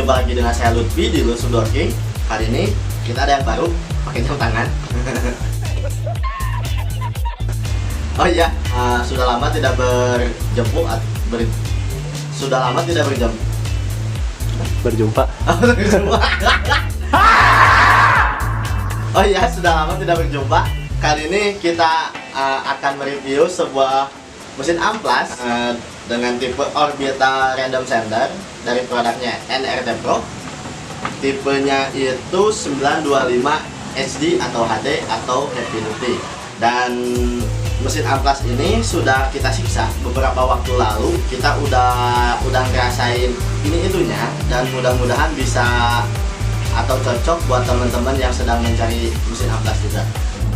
Jumpa lagi dengan saya Lutfi di Lutfi Dorking. Kali ini kita ada yang baru, pakai jam tangan. Oh iya, sudah lama tidak berjumpa. Oh iya, sudah lama tidak berjumpa. Kali ini kita akan mereview sebuah mesin amplas dengan tipe Orbital Random Sender dari produknya NRT Pro. Tipenya itu 925 HD atau HD atau Heavy. Dan mesin amplas ini sudah kita siksa beberapa waktu lalu. Kita udah ngerasain ini itunya, dan mudah-mudahan bisa atau cocok buat teman-teman yang sedang mencari mesin amplas juga.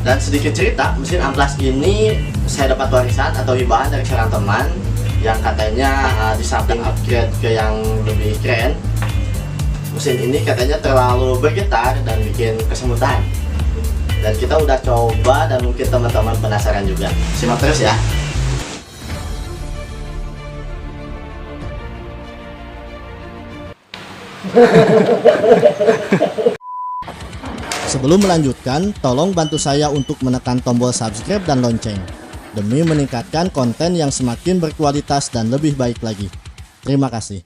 Dan sedikit cerita, mesin amplas ini saya dapat warisan atau hibahan dari seorang teman yang katanya di samping upgrade ke yang lebih keren, mesin ini katanya terlalu bergetar dan bikin kesemutan. Dan kita udah coba dan mungkin teman-teman penasaran juga. Simak terus ya. Sebelum melanjutkan, tolong bantu saya untuk menekan tombol subscribe dan lonceng demi meningkatkan konten yang semakin berkualitas dan lebih baik lagi. Terima kasih.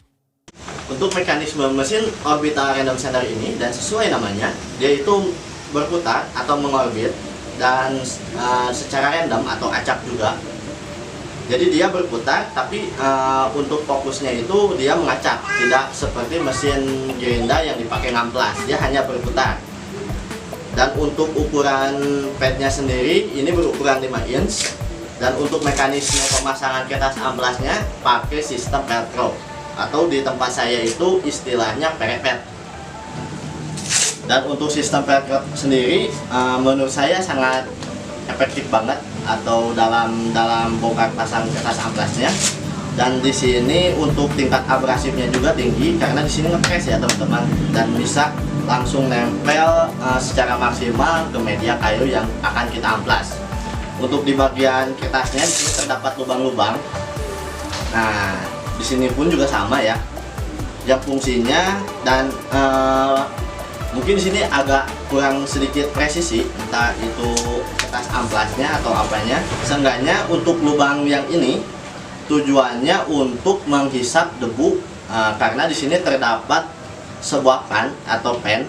Untuk mekanisme mesin Orbital Random Sender ini, dan sesuai namanya, dia itu berputar atau mengorbit dan secara random atau acak juga. Jadi dia berputar, tapi untuk fokusnya itu dia mengacak, tidak seperti mesin gerinda yang dipakai ngamplas. Dia hanya berputar. Dan untuk ukuran padnya sendiri ini berukuran 5 inch. Dan untuk mekanisme pemasangan kertas amplasnya pakai sistem velcro, atau di tempat saya itu istilahnya perepet. Dan untuk sistem velcro sendiri menurut saya sangat efektif banget atau dalam bongkar pasang kertas amplasnya. Dan di sini untuk tingkat abrasifnya juga tinggi karena di sini ngepres ya teman-teman, dan bisa langsung nempel secara maksimal ke media kayu yang akan kita amplas. Untuk di bagian kertasnya di sini terdapat lubang-lubang. Nah, di sini pun juga sama ya. Yang fungsinya dan mungkin di sini agak kurang sedikit presisi, entah itu kertas amplasnya atau apanya. Seenggaknya untuk lubang yang ini tujuannya untuk menghisap debu, karena di sini terdapat sebuah fan atau pen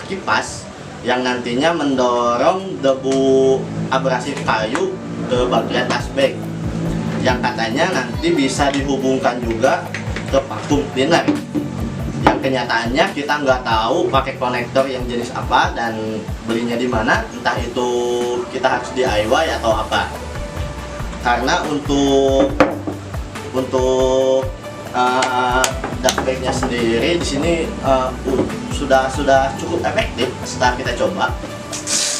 kipas yang nantinya mendorong debu abrasif kayu ke bagian dashback, yang katanya nanti bisa dihubungkan juga ke vacuum cleaner. Yang kenyataannya kita nggak tahu pakai konektor yang jenis apa dan belinya di mana, entah itu kita harus DIY atau apa. Karena untuk dashbacknya sendiri di sini sudah cukup efektif setelah kita coba.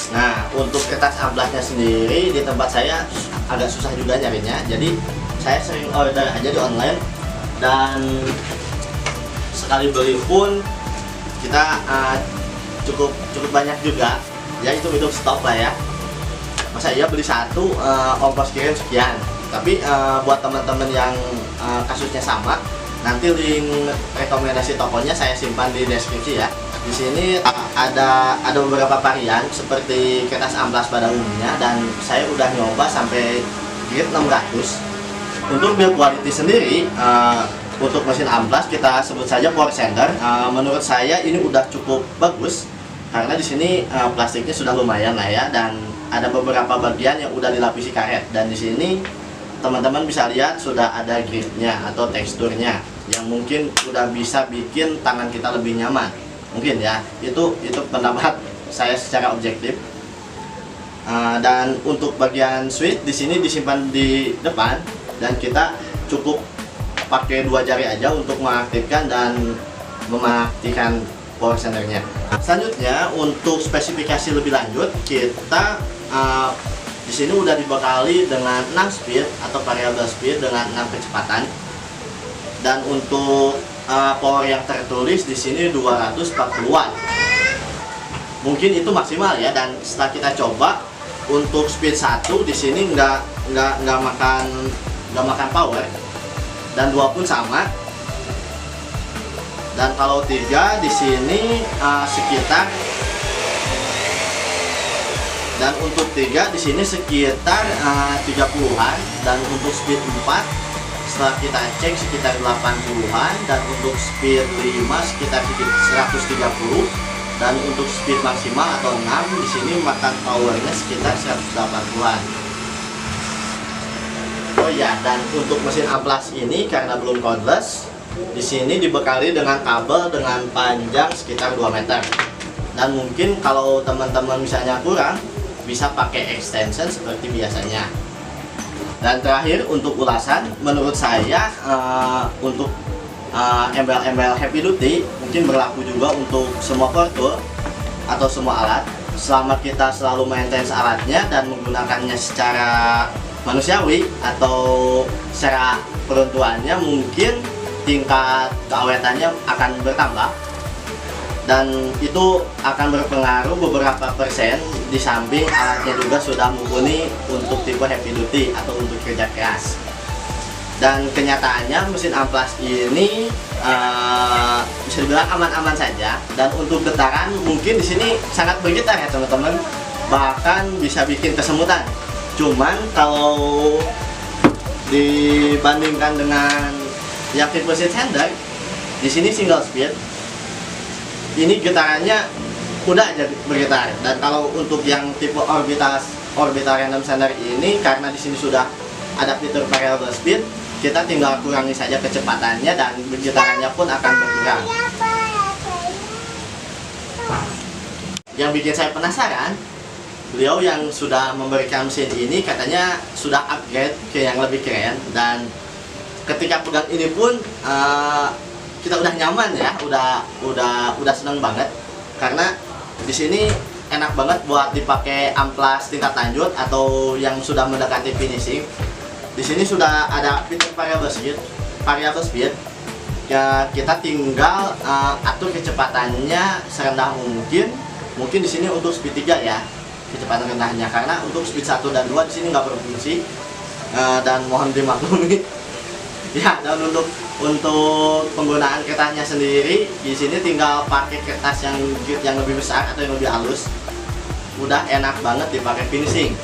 Nah, untuk kertas amplasnya sendiri di tempat saya agak susah juga nyarinya, jadi saya sering order aja di online, dan sekali beli pun kita cukup banyak juga ya, itu stok lah ya. Masa iya beli satu ongkos kirim sekian. Tapi buat teman-teman yang kasusnya sama, nanti link rekomendasi tokonya saya simpan di deskripsi ya. Di sini ada beberapa varian seperti kertas amplas pada umumnya, dan saya udah nyoba sampai grade 600. Untuk build quality sendiri, untuk mesin amplas kita sebut saja power sander. Menurut saya ini udah cukup bagus karena di sini plastiknya sudah lumayan lah ya, dan ada beberapa bagian yang udah dilapisi karet. Dan di sini teman-teman bisa lihat sudah ada gripnya atau teksturnya yang mungkin udah bisa bikin tangan kita lebih nyaman. Mungkin ya, itu pendapat saya secara objektif. Dan untuk bagian switch di sini disimpan di depan, dan kita cukup pakai 2 jari aja untuk mengaktifkan dan mematikan power sendernya. Selanjutnya untuk spesifikasi lebih lanjut, kita di sini udah dibekali dengan 6 speed atau variable speed dengan 6 kecepatan. Dan untuk power yang tertulis di sini 240 watt. Mungkin itu maksimal ya, dan setelah kita coba untuk speed 1 di sini nggak makan power, dan 2 pun sama. Dan kalau 3 di sini sekitar, dan untuk 3 di sini sekitar 30-an, dan untuk speed 4 setelah kita cek sekitar 80-an, dan untuk speed 5 sekitar 130, dan untuk speed maksimal atau 6 di sini makan powernya sekitar 180-an. Oh ya, dan untuk mesin amplas ini karena belum cordless, di sini dibekali dengan kabel dengan panjang sekitar 2 meter. Dan mungkin kalau teman-teman misalnya kurang, bisa pakai extension seperti biasanya. Dan terakhir untuk ulasan, menurut saya untuk embel-embel heavy duty mungkin berlaku juga untuk semua portur atau semua alat, selama kita selalu maintenance alatnya dan menggunakannya secara manusiawi atau secara peruntuannya, mungkin tingkat keawetannya akan bertambah, dan itu akan berpengaruh beberapa persen, di samping alatnya juga sudah mumpuni untuk tipe heavy duty atau untuk kerja keras. Dan kenyataannya mesin amplas ini bisa dibilang aman-aman saja, dan untuk getaran mungkin di sini sangat bergetar ya teman-teman, bahkan bisa bikin kesemutan. Cuman kalau dibandingkan dengan yang tipe seat sander, di sini single speed, ini getarannya udah aja bergetar. Dan kalau untuk yang tipe orbital random sander ini, karena di sini sudah ada fitur variable speed, kita tinggal kurangi saja kecepatannya dan getarannya pun akan berkurang. Yang bikin saya penasaran, beliau yang sudah memberikan mesin ini katanya sudah upgrade ke yang lebih keren, dan ketika pegang ini pun kita udah nyaman ya, udah seneng banget, karena di sini enak banget buat dipakai amplas tingkat lanjut atau yang sudah mendekati finishing. Di sini sudah ada fitur variable speed. Ya, kita tinggal atur kecepatannya serendah mungkin. Mungkin di sini untuk speed 3 ya, kecepatan rendahnya, karena untuk speed 1 dan 2 di sini nggak berfungsi, dan mohon dimaklumi. Ya, dan untuk penggunaan kertasnya sendiri, di sini tinggal pakai kertas yang lebih besar atau yang lebih halus. Udah enak banget dipakai finishing.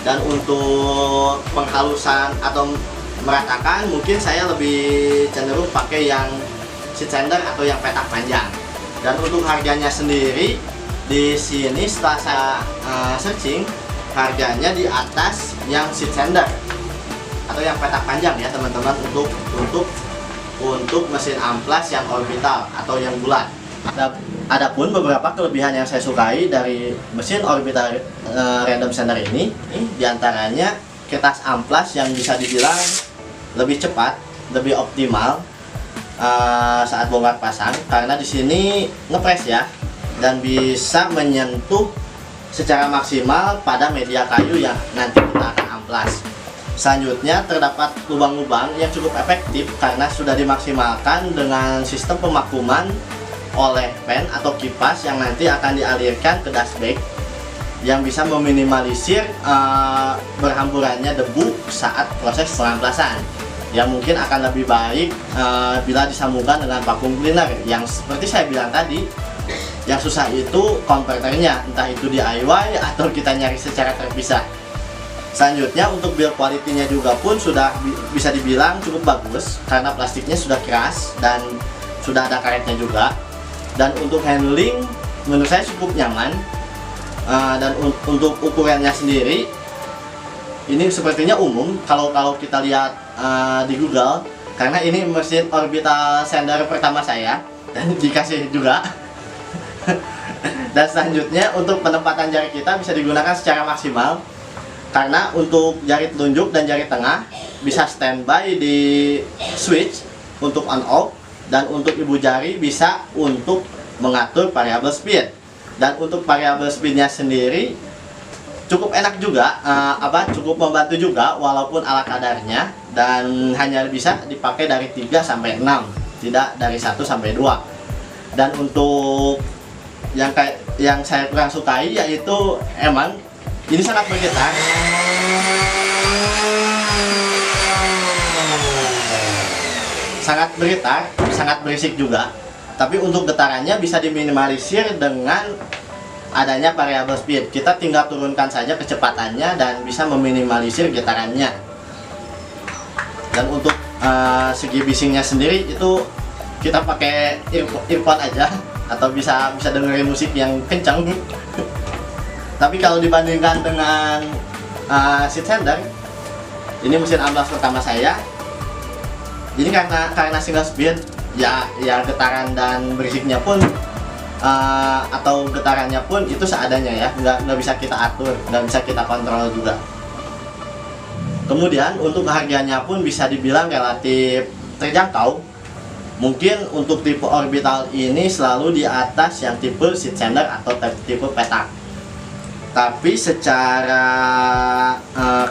Dan untuk penghalusan atau meratakan, mungkin saya lebih cenderung pakai yang seat sander atau yang petak panjang. Dan untuk harganya sendiri, di sini setelah saya searching, harganya di atas yang seat sander atau yang petak panjang ya teman-teman, untuk mesin amplas yang orbital atau yang bulat. Adapun beberapa kelebihan yang saya sukai dari mesin orbital random sander ini, diantaranya kertas amplas yang bisa dibilang lebih cepat, lebih optimal saat bongkar pasang, karena di sini ngepres ya, dan bisa menyentuh secara maksimal pada media kayu yang nanti kita akan amplas. Selanjutnya terdapat lubang-lubang yang cukup efektif karena sudah dimaksimalkan dengan sistem pemakuman oleh fan atau kipas yang nanti akan dialirkan ke dashbag, yang bisa meminimalisir berhamburannya debu saat proses pengamplasan, yang mungkin akan lebih baik bila disambungkan dengan vacuum cleaner, yang seperti saya bilang tadi, yang susah itu konverternya, entah itu DIY atau kita nyari secara terpisah. Selanjutnya untuk build quality-nya juga pun sudah bisa dibilang cukup bagus, karena plastiknya sudah keras dan sudah ada karetnya juga. Dan untuk handling menurut saya cukup nyaman, dan untuk ukurannya sendiri ini sepertinya umum kalau kita lihat di Google, karena ini mesin orbital sander pertama saya dan dikasih juga. Dan selanjutnya untuk penempatan jari kita bisa digunakan secara maksimal, karena untuk jari telunjuk dan jari tengah bisa standby di switch untuk on off, dan untuk ibu jari bisa untuk mengatur variable speed. Dan untuk variable speednya sendiri cukup enak juga, cukup membantu juga walaupun ala kadarnya, dan hanya bisa dipakai dari 3 sampai 6, tidak dari 1 sampai 2. Dan untuk yang saya kurang sukai yaitu emang ini sangat bergetar. Sangat bergetar, sangat berisik juga. Tapi untuk getarannya bisa diminimalisir dengan adanya variabel speed. Kita tinggal turunkan saja kecepatannya dan bisa meminimalisir getarannya. Dan untuk segi bisingnya sendiri itu kita pakai earphone aja, atau bisa dengerin musik yang kencang. Tapi kalau dibandingkan dengan seat sander, ini mesin amblas pertama saya. Ini karena single speed, ya getaran dan berisiknya pun atau getarannya pun itu seadanya ya, nggak bisa kita atur, nggak bisa kita kontrol juga. Kemudian untuk harganya pun bisa dibilang relatif terjangkau. Mungkin untuk tipe orbital ini selalu di atas yang tipe seat sander atau tipe petak. Tapi secara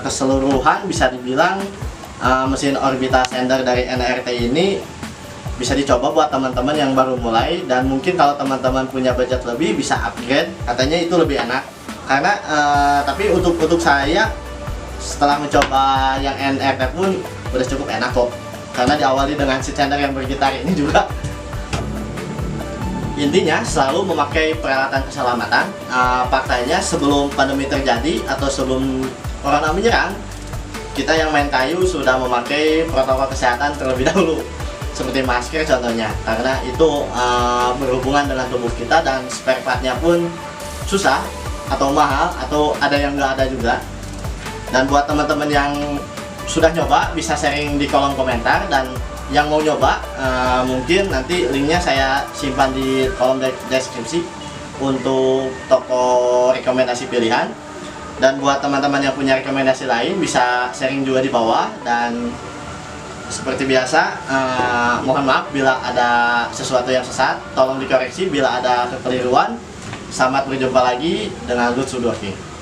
keseluruhan bisa dibilang mesin orbital sander dari NRT ini bisa dicoba buat teman-teman yang baru mulai, dan mungkin kalau teman-teman punya budget lebih bisa upgrade, katanya itu lebih enak. Karena tapi untuk saya setelah mencoba yang NRT pun udah cukup enak kok, karena diawali dengan seat sander yang bergitar ini juga. Intinya selalu memakai peralatan keselamatan. Faktanya sebelum pandemi terjadi atau sebelum corona menyerang, kita yang main kayu sudah memakai protokol kesehatan terlebih dahulu, seperti masker contohnya, karena itu berhubungan dengan tubuh kita, dan spare partnya pun susah atau mahal atau ada yang nggak ada juga. Dan buat teman-teman yang sudah nyoba bisa sharing di kolom komentar, dan yang mau nyoba mungkin nanti linknya saya simpan di kolom deskripsi untuk toko rekomendasi pilihan. Dan buat teman-teman yang punya rekomendasi lain bisa sharing juga di bawah. Dan seperti biasa, mohon maaf bila ada sesuatu yang sesat, tolong dikoreksi bila ada kekeliruan. Selamat berjumpa lagi dengan Lutz Woodworking.